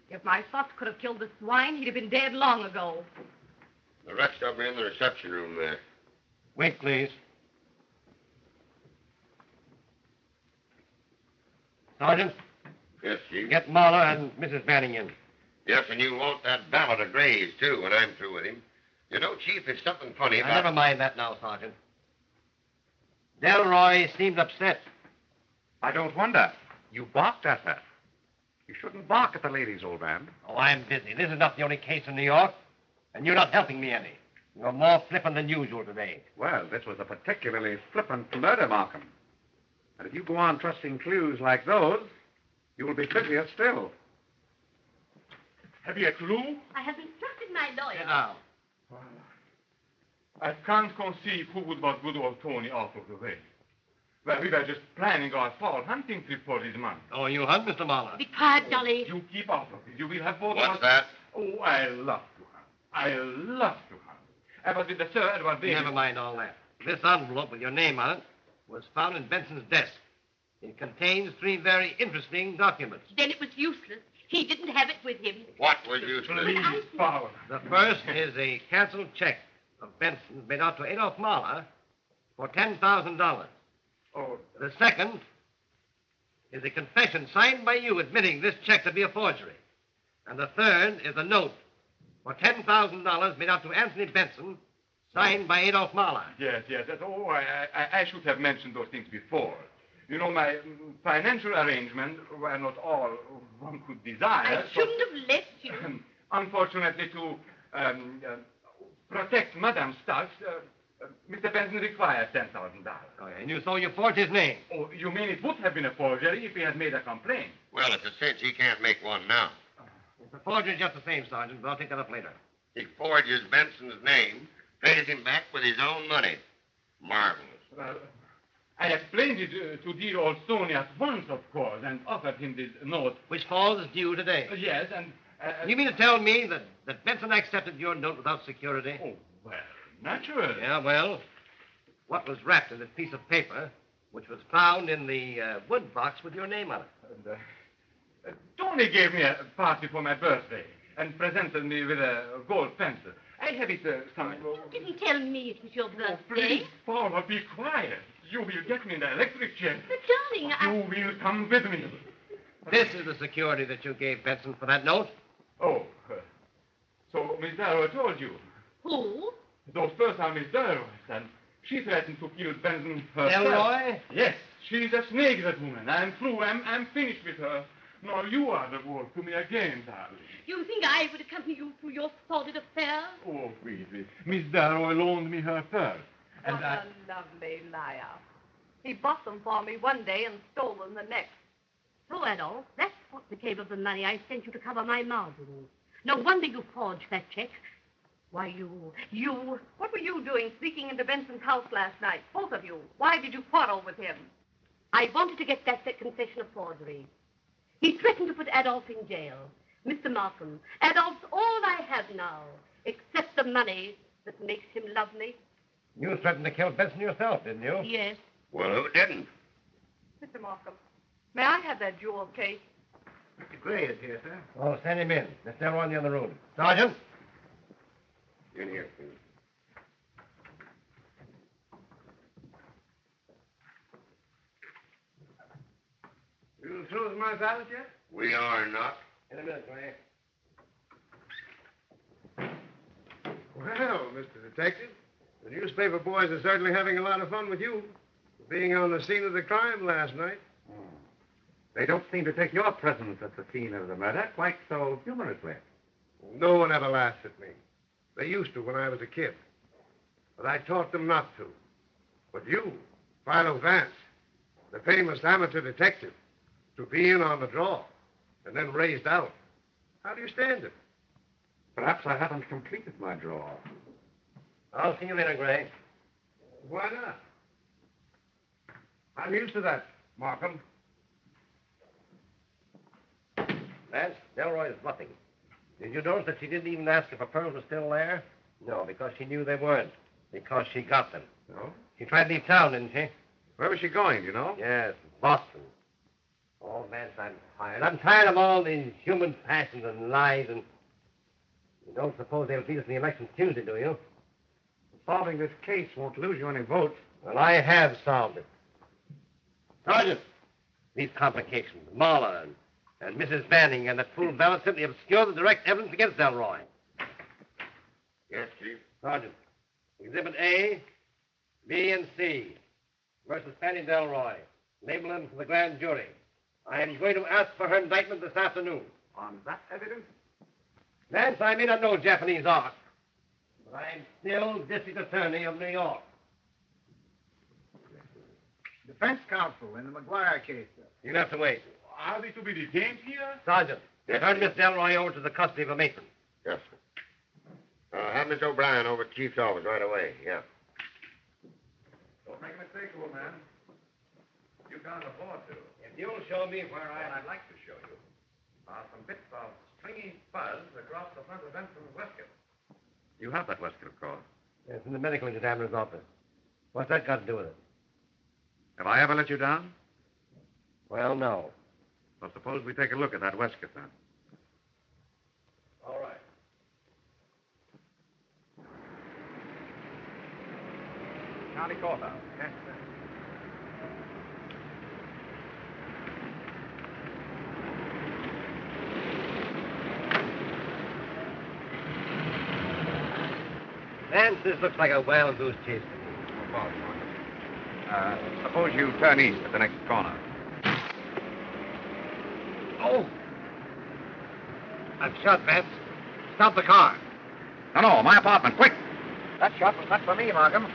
If my thoughts could have killed the swine, he'd have been dead long ago.
The rest of them are in the reception room there.
Wait, please. Sergeant?
Yes, Chief?
Get Marla and Mrs. Manning in.
Yes, and you want that ballad of Gray's, too, when I'm through with him. You know, Chief, there's something funny about...
Never mind that now, Sergeant. Delroy seemed upset.
I don't wonder. You barked at her. You shouldn't bark at the ladies, old man.
Oh, I'm busy. This is not the only case in New York, and you're not helping me any. You're more flippant than usual today.
Well, this was a particularly flippant murder, Markham. And if you go on trusting clues like those, you will be busier still.
Have you a clue?
I have instructed my lawyer.
Sit down.
I can't conceive who would want good old Tony out of the way. Well, we were just planning our fall hunting trip for this month.
Oh, you hunt, Mr. Marla?
Be quiet, Dolly.
You keep out of it. You will have both of
What's
us...
that?
Oh, I love to hunt. I love to hunt. I was with the Sir Edward Davis.
Never mind all that. This envelope with your name on it was found in Benson's desk. It contains 3 very interesting documents.
Then it was useless. He didn't have it with him.
What was useless?
Please, Paul.
The first is a canceled check of Benson's made out to Adolph Mahler for $10,000.
Oh,
The second is a confession signed by you admitting this check to be a forgery. And the third is a note for $10,000 made out to Anthony Benson, signed by Adolph Mahler.
yes. Oh, I should have mentioned those things before. You know, my financial arrangements were not all one could desire.
I shouldn't have left you.
Unfortunately, to protect Madame Stubbs, Mr. Benson requires $10,000.
Oh, yeah, and you saw you forged his name.
Oh, you mean it would have been a forgery if he had made a complaint?
Well, it's a cinch he can't make one now.
The forgery is just the same, Sergeant, but I'll take that up later.
He forges Benson's name, pays him back with his own money. Marvelous.
Well, I explained it to dear old Tony at once, of course, and offered him this note.
Which falls due today.
Yes, and...
You mean to tell me that Benson accepted your note without security?
Oh, well, naturally.
Yeah, well, what was wrapped in this piece of paper, which was found in the wood box with your name on it?
And, Tony gave me a party for my birthday and presented me with a gold pencil. I have it somewhere.
You didn't tell me it was your
Oh,
birthday.
please, Paula, be quiet. You will get me in the electric chair.
But, darling,
You will come with me.
This is the security that you gave Benson for that note?
Oh, so Miss Darrow told you.
Who?
Those first are Miss Darrow's, and she threatened to kill Benson herself.
Elroy?
Yes, she's a snake, that woman. I'm through. I'm finished with her. Now you are the wolf to me again, darling.
You think I would accompany you through your sordid affair?
Oh, please. Miss Darrow loaned me her purse.
What a lovely liar. He bought them for me one day and stole them the next.
So, Adolf, that's what became of the money I sent you to cover my margins. No wonder you forged that check. Why, you...
What were you doing sneaking into Benson's house last night? Both of you. Why did you quarrel with him?
I wanted to get back that confession of forgery. He threatened to put Adolf in jail. Mr. Markham, Adolf's all I have now, except the money that makes him love me.
You threatened to kill Benson yourself, didn't you?
Yes.
Well, who didn't?
Mr. Markham, may I have that jewel case?
Mr. Gray is here, sir.
Oh, send him in. Miss Delroy in the other room. Sergeant?
In here, please.
You through with my valet yet?
We are not.
In a minute, Gray.
Well, Mr. Detective, the newspaper boys are certainly having a lot of fun with you. Being on the scene of the crime last night.
They don't seem to take your presence at the scene of the murder quite so humorously.
No one ever laughs at me. They used to when I was a kid. But I taught them not to. But you, Philo Vance, the famous amateur detective, to be in on the draw and then raised out. How do you stand it?
Perhaps I haven't completed my draw.
I'll see you later, Gray.
Why not? I'm used to that, Markham.
Vance, Delroy is bluffing. Did you notice that she didn't even ask if her pearls were still there? No, because she knew they weren't. Because she got them.
No?
She tried to leave town, didn't she?
Where was she going, do you know?
Yes, Boston. Oh, Vance, I'm tired. I'm tired of all these human passions and lies and... You don't suppose they'll beat us in the election Tuesday, do you?
Solving this case won't lose you any votes.
Well, I have solved it. Sergeant, these complications, Marla and Mrs. Banning and that fool valet simply obscure the direct evidence against Delroy.
Yes, Chief.
Sergeant, Exhibit A, B, and C versus Fanny Delroy. Label them for the grand jury. I am going to ask for her indictment this afternoon.
On that evidence?
Vance, I may not know Japanese art, but I'm still district attorney of New York.
Defense counsel in the McGuire case, sir.
You'll have to wait.
Are they to be detained here?
Sergeant,
Yes,
turn
sir.
Miss Delroy over to the custody of a matron.
Yes, sir. Have Miss O'Brien over at Chief's office right away. Yeah.
Don't make a mistake, old man. You can't afford to.
If you'll show me where
What I'd like to show you are some bits of stringy fuzz across the front of Benson's waistcoat. You have that waistcoat, of course.
Yes, in the medical examiner's office. What's that got to do with it?
Have I ever let you down?
Well, no.
Well, suppose we take a look at that waistcoat, then.
All right.
County Courthouse. Yes, sir.
Vance, this looks like a wild goose chase to me.
Suppose you turn east at the next corner.
Oh! I'm shot, Vance. Stop the car.
No, my apartment, quick! That shot was not for me, Markham.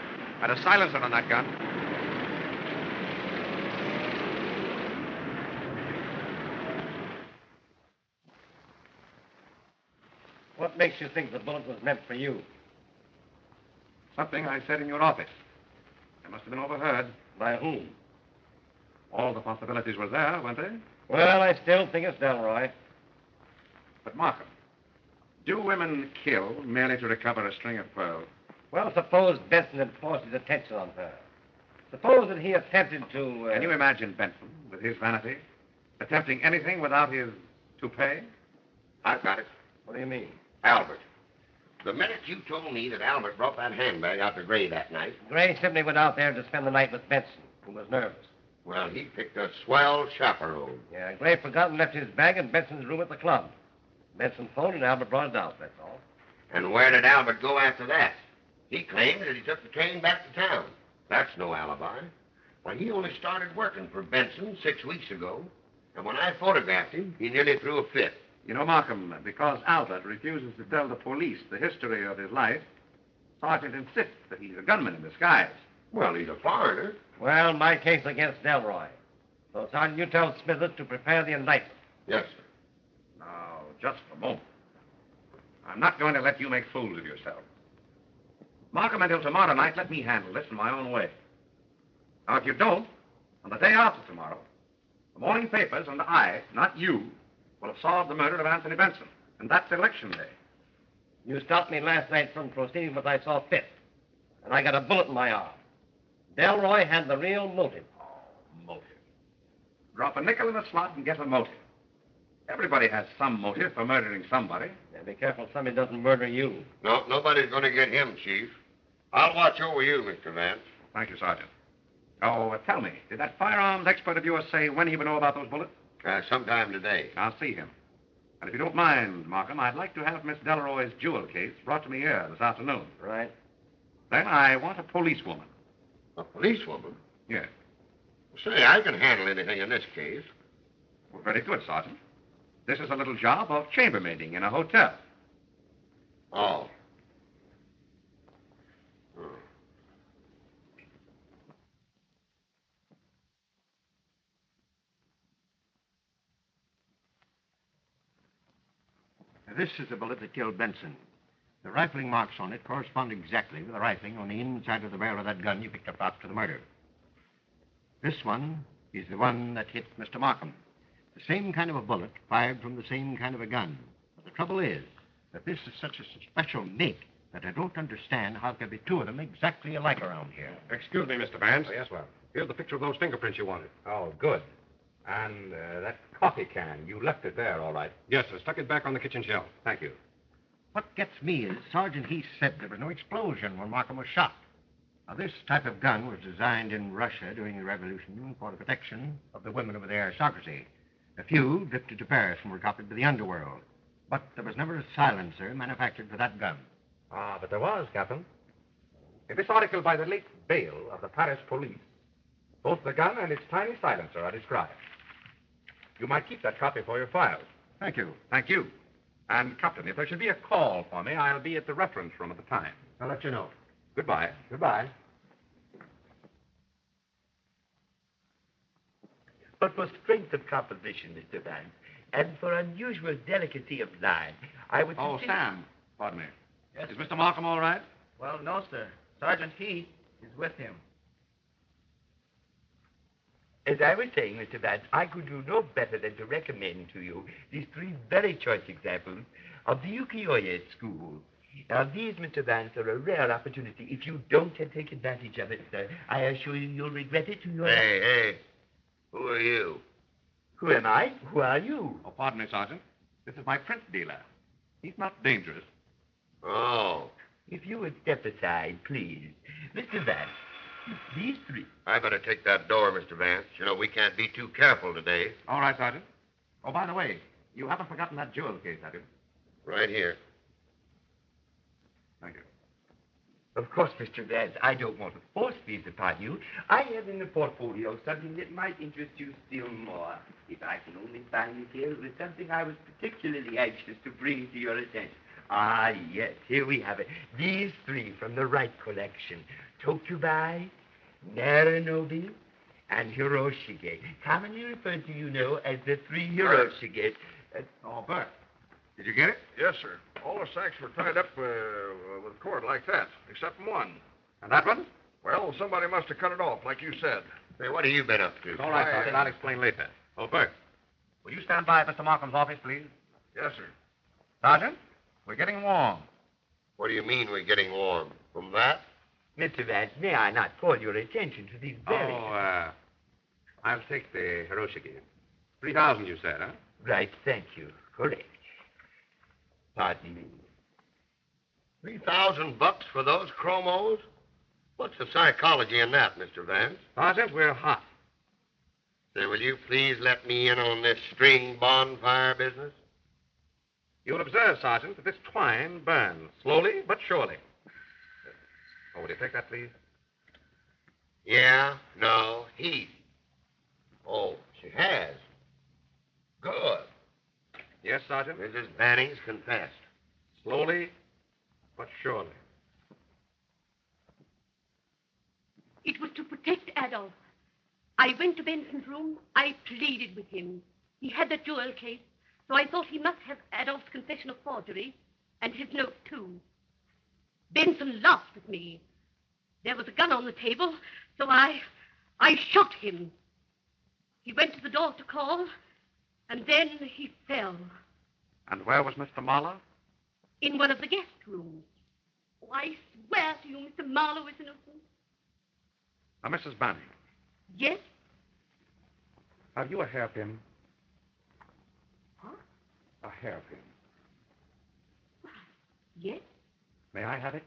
Had a silencer on that gun.
What makes you think the bullet was meant for you?
Something I said in your office. It must have been overheard.
By whom?
All the possibilities were there, weren't they?
Well, I still think it's Delroy.
But, Markham, do women kill merely to recover a string of pearls?
Well, suppose Benson had forced his attention on her. Suppose that he attempted to...
Can you imagine Benson, with his vanity, attempting anything without his toupee?
I've got it.
What do you mean?
Albert. The minute you told me that Albert brought that handbag out to Gray that night,
Gray simply went out there to spend the night with Benson, who was nervous.
well, he picked a swell chaperone.
Yeah, Gray forgot and left his bag in Benson's room at the club. Benson phoned and Albert brought it out, that's all.
And where did Albert go after that? He claimed that he took the train back to town. That's no alibi. Why, he only started working for Benson 6 weeks ago. And when I photographed him, he nearly threw a fit.
You know, Markham, because Albert refuses to tell the police the history of his life, Sergeant insists that he's a gunman in disguise.
Well, he's a foreigner.
Well, my case against Delroy. So, Sergeant, you tell Smithers to prepare the indictment.
Yes, sir.
Now, just a moment. I'm not going to let you make fools of yourself. Markham, until tomorrow night, let me handle this in my own way. Now, if you don't, on the day after tomorrow, the morning papers and I, not you, will have solved the murder of Anthony Benson. And that's election day.
You stopped me last night from proceeding what I saw fit. And I got a bullet in my arm. Delroy had the real motive.
Oh, motive. Drop a nickel in a slot and get a motive. Everybody has some motive for murdering somebody.
Now, be careful somebody doesn't murder you.
No, nobody's going to get him, Chief. I'll watch over you, Mr. Vance.
Thank you, Sergeant. Oh, tell me, did that firearms expert of yours say when he would know about those bullets?
Sometime today.
I'll see him. And if you don't mind, Markham, I'd like to have Miss Delroy's jewel case brought to me here this afternoon.
Right.
Then I want a policewoman.
A policewoman?
Yes.
Say, I can handle anything in this case.
Well, very good, Sergeant. This is a little job of chambermaiding in a hotel.
Oh.
This is the bullet that killed Benson. The rifling marks on it correspond exactly with the rifling on the inside of the barrel of that gun you picked up after the murder. This one is the one that hit Mr. Markham. The same kind of a bullet fired from the same kind of a gun. But the trouble is that this is such a special make that I don't understand how there can be two of them exactly alike around here.
Excuse me, Mr. Vance.
Oh, yes, well.
Here's the picture of those fingerprints you wanted.
Oh, good. And that coffee can, you left it there, all right.
Yes, sir. Stuck it back on the kitchen shelf.
Thank you.
What gets me is Sergeant Heath said there was no explosion when Markham was shot. Now, this type of gun was designed in Russia during the Revolution for the protection of the women of the aristocracy. A few drifted to Paris and were copied to the underworld. But there was never a silencer manufactured for that gun.
Ah, but there was, Captain. In this article by the late Bale of the Paris police, both the gun and its tiny silencer are described. You might keep that copy for your files.
Thank you. Thank you. And, Captain, if there should be a call for me, I'll be at the reference room at the time.
I'll let you know.
Goodbye.
Goodbye.
But for strength of composition, Mr. Vance, and for unusual delicacy of line, I would...
Oh, Sam. Pardon me. Yes. Is Mr. Markham all right?
Well, no, sir. Sergeant Heath is with him.
As I was saying, Mr. Vance, I could do no better than to recommend to you these three very choice examples of the ukiyo-e school. Now, these, Mr. Vance, are a rare opportunity. If you don't take advantage of it, sir, I assure you you'll regret it to your...
Hey, who are you?
Who am I? Who are you?
Oh, pardon me, Sergeant. This is my print dealer. He's not dangerous.
Oh.
If you would step aside, please. Mr. Vance, these three.
I better take that door, Mr. Vance. You know, we can't be too careful today.
All right, Sergeant. Oh, by the way, you haven't forgotten that jewel case, have you?
Right here.
Thank you.
Of course, Mr. Vance, I don't want to force these upon you. I have in the portfolio something that might interest you still more. If I can only find it here, it was something I was particularly anxious to bring to your attention. Ah, yes, here we have it. These three from the Wright collection. Tokubai, Naranobi, and Hiroshige. Commonly referred to, you know, as the three Hiroshige.
Oh, Bert. Did you get it?
Yes, sir. All the sacks were tied up with cord like that, except one.
And that one?
Well, somebody must have cut it off, like you said.
Hey, what have you been up to?
All right, Sergeant. I'll explain later. Oh, Bert. Will you stand by at Mr. Markham's office, please?
Yes, sir.
Sergeant, we're getting warm.
What do you mean we're getting warm? From that?
Mr. Vance, may I not call your attention to these very...
I'll take the Hiroshige. 3,000, you said, huh?
Right, thank you. Correct. Pardon me.
$3,000 for those chromos? What's the psychology in that, Mr. Vance?
Sergeant, we're hot.
Say, will you please let me in on this string bonfire business?
You'll observe, Sergeant, that this twine burns slowly but surely. Oh, will you take that, please?
Yeah, no, Heath. Oh, she has. Good.
Yes, Sergeant?
Mrs. Banning's confessed.
Slowly but surely.
It was to protect Adolf. I went to Benson's room. I pleaded with him. He had that jewel case, so I thought he must have Adolf's confession of forgery and his note, too. Benson laughed at me. There was a gun on the table, so I shot him. He went to the door to call, and then he fell.
And where was Mr. Marlowe?
In one of the guest rooms. Oh, I swear to you, Mr. Marlowe is innocent.
Now, Mrs. Banning,
Yes?
have you a hairpin?
Huh?
A hairpin.
Yes?
May I have it?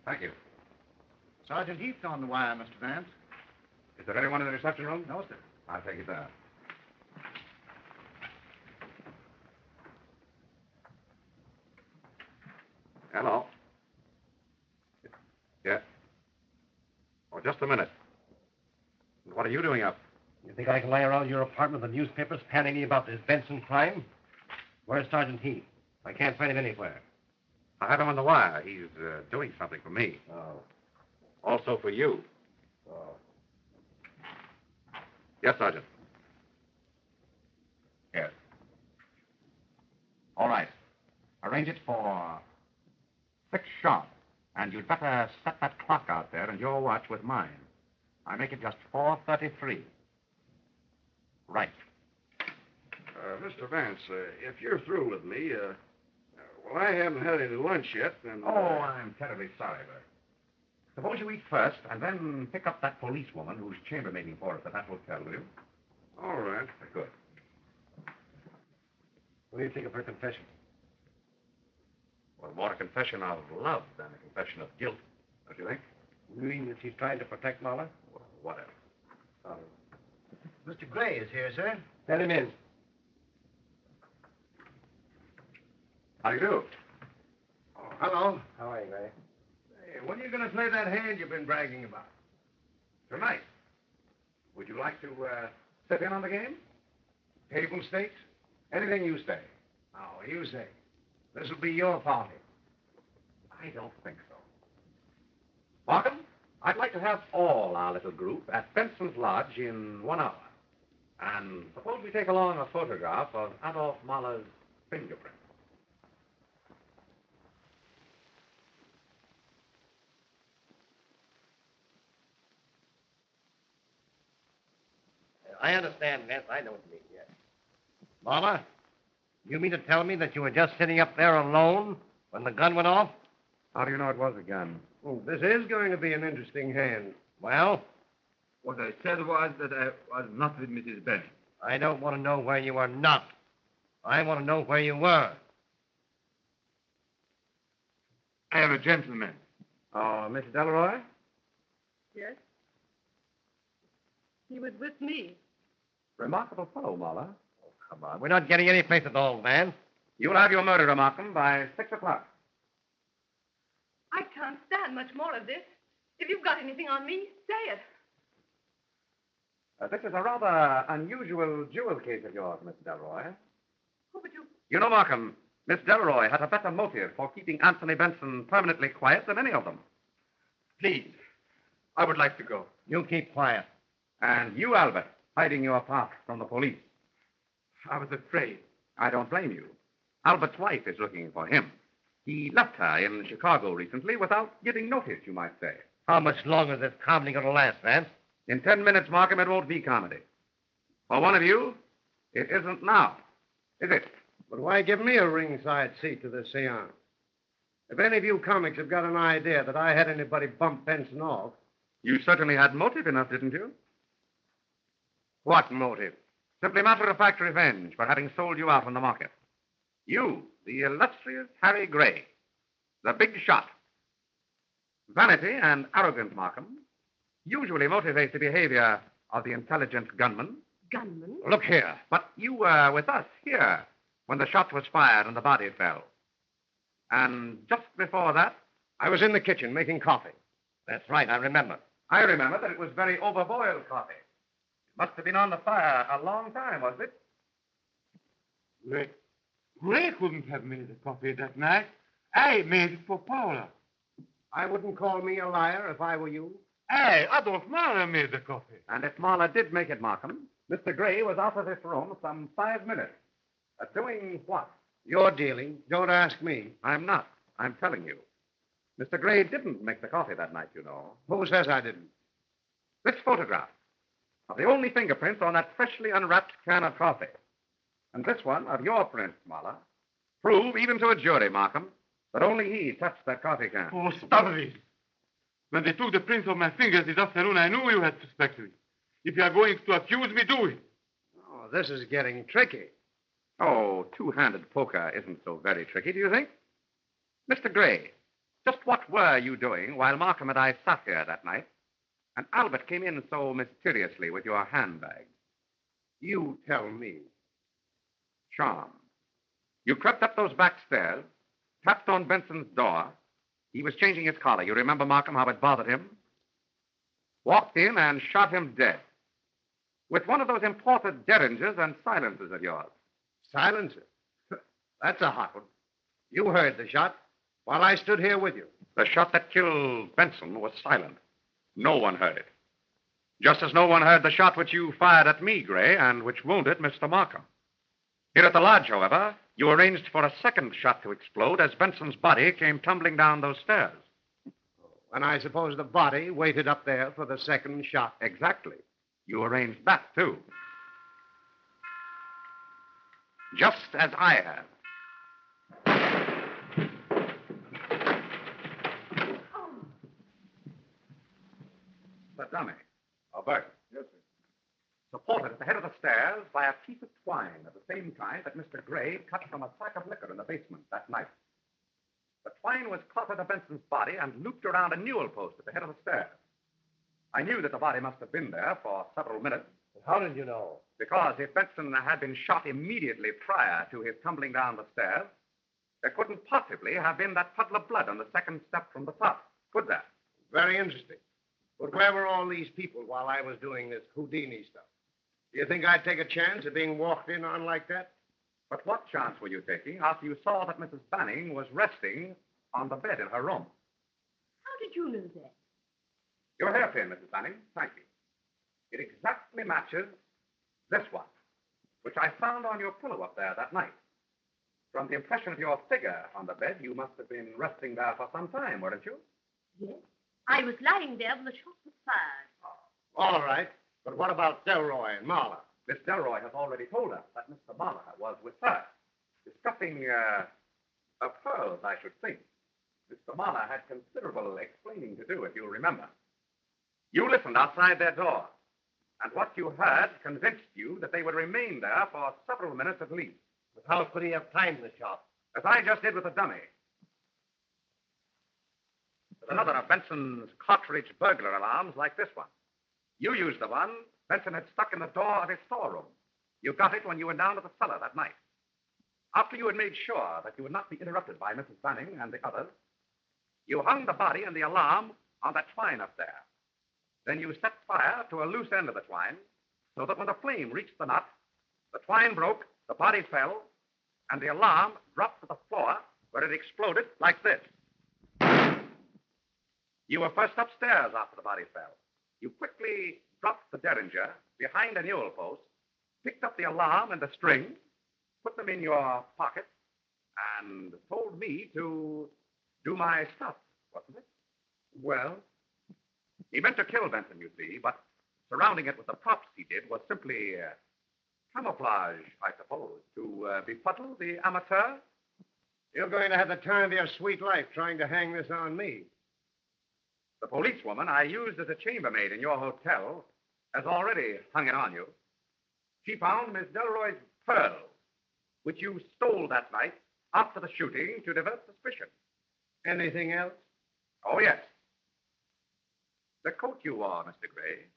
Thank you.
Sergeant Heath's on the wire, Mr. Vance.
Is there anyone in the reception room?
No, sir.
I'll take it there. Hello. Yes. Oh, just a minute. What are you doing up?
You think I can lie around your apartment with the newspapers panicking about this Benson crime? Where's Sergeant Heath? I can't find him anywhere.
I have him on the wire. He's doing something for me.
Oh.
Also for you.
Oh.
Yes, Sergeant.
Yes. All right. Arrange it for 6 sharp. And you'd better set that clock out there and your watch with mine. I make it just 4:33. Right.
Mr. Vance, if you're through with me, well, I haven't had any lunch yet, and...
Oh, I'm terribly sorry, Bert. Suppose you eat first and then pick up that policewoman who's chambermaiding for us at that hotel, will you?
All right.
Good.
What do you think of her confession?
Well, more a confession of love than a confession of guilt, don't you think?
You mean that she's trying to protect Marla?
Well, whatever.
Mr. Gray is here, sir.
Let him in.
How do you do?
Oh, hello.
How are you, Gray?
Hey, when are you going to play that hand you've been bragging about?
Tonight. Would you like to sit in on the game? Table stakes? Anything you say.
Oh, you say. This'll be your party.
I don't think so. Markham, I'd like to have all our little group at Benson's Lodge in 1 hour. And suppose we take along a photograph of Adolf Mahler's fingerprint.
I understand, Vance. I know what you mean, yes. Marla, you mean to tell me that you were just sitting up there alone when the gun went off?
How do you know it was a gun?
Oh, this is going to be an interesting hand.
Well,
What I said was that I was not with Mrs. Benning.
I don't want to know where you were not. I want to know where you were.
I am a gentleman.
Oh, Mr. Delroy?
Yes? He was with me.
Remarkable fellow, Mahler.
Oh, come on. We're not getting any place at all, Van.
You'll have your murderer, Markham, by 6 o'clock.
I can't stand much more of this. If you've got anything on me, say it.
This is a rather unusual jewel case of yours, Miss Delroy.
Oh, but you...
You know, Markham, Miss Delroy had a better motive for keeping Anthony Benson permanently quiet than any of them.
Please, I would like to go.
You keep quiet.
And you, Albert, hiding your part from the police.
I was afraid.
I don't blame you. Albert's wife is looking for him. He left her in Chicago recently without giving notice, you might say.
How much longer is this comedy going to last, Vance?
In 10 minutes, Markham, it won't be comedy. For one of you, it isn't now, is it?
But why give me a ringside seat to this seance? If any of you comics have got an idea that I had anybody bump Benson off...
You certainly had motive enough, didn't you?
What motive?
Simply matter-of-fact revenge for having sold you out on the market. You, the illustrious Harry Gray, the big shot. Vanity and arrogance, Markham, usually motivate the behavior of the intelligent gunman.
Gunman?
Look here. But you were with us here when the shot was fired and the body fell. And just before that...
I was in the kitchen making coffee.
That's right, I remember.
I remember that it was very overboiled coffee. It must have been on the fire a long time, wasn't it?
Ray couldn't have made the coffee that night.
I made it for Paula.
I wouldn't call me a liar if I were you.
Hey, Adolf Mahler made the coffee.
And if Marla did make it, Markham, Mr. Gray was out of this room some 5 minutes. Doing what?
You're dealing. Don't ask me.
I'm not. I'm telling you. Mr. Gray didn't make the coffee that night, you know.
Who says I didn't?
This photograph of the only fingerprints on that freshly unwrapped can of coffee. And this one of your print, Marla, prove even to a jury, Markham, that only he touched that coffee can.
Oh, stop this. When they took the prints of my fingers this afternoon, I knew you had suspected me. If you are going to accuse me, do it.
Oh, this is getting tricky.
Oh, two-handed poker isn't so very tricky, do you think? Mr. Gray, just what were you doing while Markham and I sat here that night, and Albert came in so mysteriously with your handbag?
You tell me.
Charm. You crept up those back stairs, tapped on Benson's door. He was changing his collar. You remember, Markham, how it bothered him? Walked in and shot him dead. With one of those imported derringers and silencers of yours.
Silencer? That's a hot one. You heard the shot while I stood here with you.
The shot that killed Benson was silent. No one heard it. Just as no one heard the shot which you fired at me, Gray, and which wounded Mr. Markham. Here at the lodge, however, you arranged for a second shot to explode as Benson's body came tumbling down those stairs.
And I suppose the body waited up there for the second shot.
Exactly. You arranged that, too. Just as I have. The dummy. Bert. Yes, sir. Supported at the head of the stairs by a piece of twine of the same kind that Mr. Gray cut from a sack of liquor in the basement that night. The twine was caught to Benson's body and looped around a newel post at the head of the stairs. I knew that the body must have been there for several minutes.
How did you know?
Because if Benson had been shot immediately prior to his tumbling down the stairs, there couldn't possibly have been that puddle of blood on the second step from the top, could there?
Very interesting. But where were all these people while I was doing this Houdini stuff? Do you think I'd take a chance of being walked in on like that?
But what chance were you taking after you saw that Mrs. Banning was resting on the bed in her room?
How did you know that?
Your hairpin, Mrs. Banning. Thank you. It exactly matches this one, which I found on your pillow up there that night. From the impression of your figure on the bed, you must have been resting there for some time, weren't you?
Yes. I was lying there when the shot was fired.
All right. But what about Delroy and Marla?
Miss Delroy has already told us that Mr. Marla was with her, discussing pearls, I should think. Mr. Marla had considerable explaining to do, if you'll remember. You listened outside their door, and what you heard convinced you that they would remain there for several minutes at least.
But how could he have timed the shot?
As I just did with the dummy. There's another of Benson's cartridge burglar alarms like this one. You used the one Benson had stuck in the door of his storeroom. You got it when you went down to the cellar that night. After you had made sure that you would not be interrupted by Mrs. Banning and the others, you hung the body and the alarm on that twine up there. Then you set fire to a loose end of the twine so that when the flame reached the nut, the twine broke, the body fell, and the alarm dropped to the floor where it exploded like this. You were first upstairs after the body fell. You quickly dropped the derringer behind a newel post, picked up the alarm and the string, put them in your pocket, and told me to do my stuff, wasn't it?
Well?
He meant to kill Benson, you see, but surrounding it with the props he did was simply camouflage, I suppose, to befuddle the amateur.
You're going to have the time of your sweet life trying to hang this on me.
The policewoman I used as a chambermaid in your hotel has already hung it on you. She found Miss Delroy's pearls, which you stole that night after the shooting to divert suspicion.
Anything else?
Oh, yes. The coat you wore, Mr. Gray.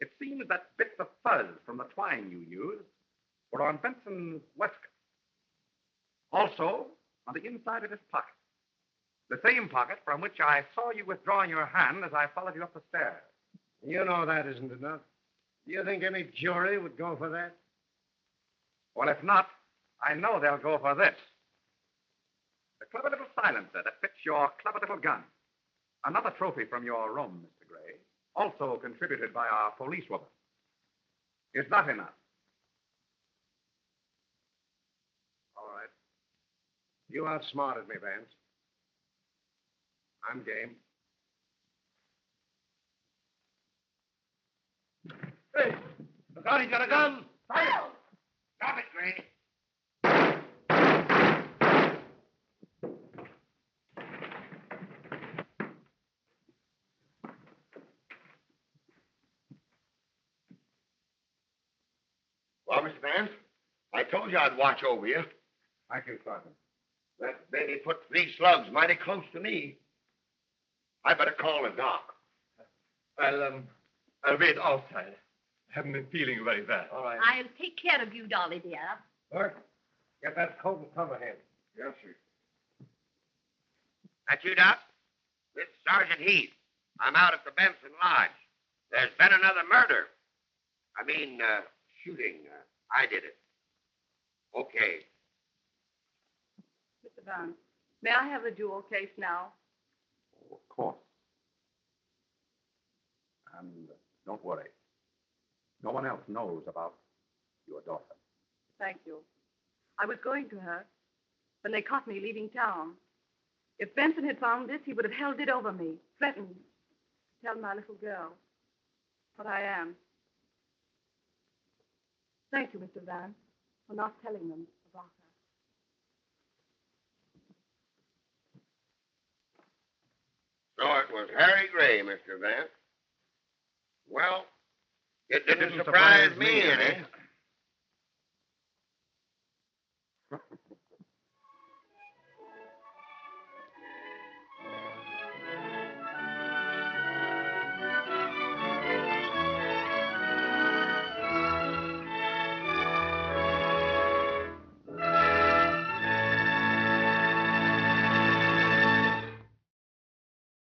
It seems that bits of fuzz from the twine you used were on Benson's waistcoat. Also, on the inside of his pocket. The same pocket from which I saw you withdrawing your hand as I followed you up the stairs.
You know that isn't enough. Do you think any jury would go for that?
Well, if not, I know they'll go for this. The clever little silencer that fits your clever little gun. Another trophy from your room, Mr. Gray, also contributed by our policewoman. Is that enough?
All right. You outsmarted me, Vance. I'm game.
Hey, look out, he's got a gun.
Fire! Stop it, Gray. Well, Mr. Vance, I told you I'd watch over you.
Thank you, Sergeant.
That baby put 3 slugs mighty close to me. I better call the doc.
I'll wait outside. I haven't been feeling very bad.
All right.
I'll take care of you, Dolly, dear.
Bert, get that coat and cover him.
Yes, sir.
That you, Doc? This is Sergeant Heath. I'm out at the Benson Lodge. There's been another murder. I mean, shooting. I did it. Okay.
Mr. Vance, may I have the jewel case now?
Oh, of course. And don't worry. No one else knows about your daughter.
Thank you. I was going to her when they caught me leaving town. If Benson had found this, he would have held it over me, threatened to tell my little girl what I am. Thank you, Mr. Vance, for not telling them about her.
So it was Harry Gray, Mr. Vance. Well, it didn't surprise me any.